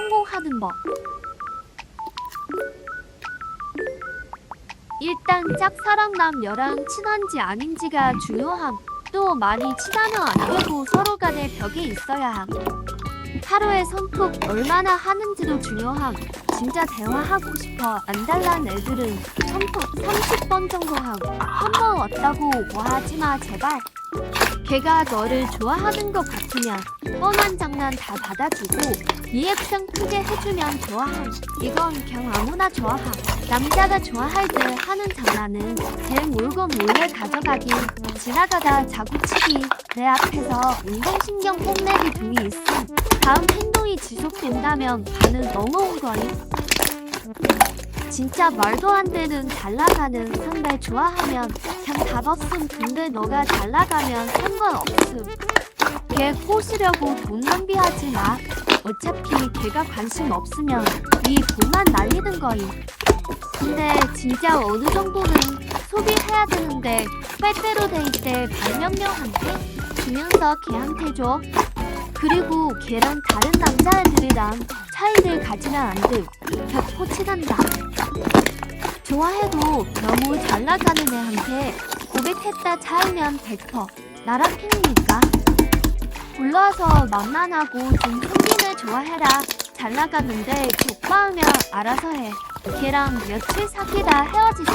성공하는 법. 일단 짝사랑남 여랑 친한지 아닌지가 중요함. 또 많이 친하면 안 되고 서로 간에 벽이 있어야 함. 하루에 손톱 얼마나 하는지도 중요함. 진짜 대화하고 싶어 안 달란 애들은 손톱 30번 정도 함. 한 번 왔다고 뭐 하지마 제발. 걔가 너를 좋아하는 것 같으면 뻔한 장난 다 받아주고 리액션 크게 해주면 좋아함. 이건 그냥 아무나 좋아함. 남자가 좋아할 때 하는 장난은 제 물건 몰래 가져가기, 지나가다 자구치기, 내 앞에서 운동신경 뽐내기 등이 있음. 다음 행동이 지속된다면 반은 넘어온 거임. 진짜 말도 안 되는 잘 나가는 상대 좋아하면 그냥 다 벗음. 근데 너가 잘 나가면 상관없음. 걔 꼬시려고 돈 낭비하지 마. 어차피 걔가 관심 없으면 네 돈만 날리는 거임. 근데 진짜 어느 정도는 소비해야 되는데 빼빼로 데이 때 반면명한테 주면서 걔한테 줘. 그리고 걔랑 다른 남자애들이랑 차이를 가지면 안 돼. 벽포 치단다. 좋아해도 너무 잘 나가는 애한테 고백했다 차이면 100% 나랑 핑이니까. 올라와서 만만하고 좀 생긴 애 좋아해라. 잘 나가는데 족바으면 알아서 해. 걔랑 며칠 사귀다 헤어지자.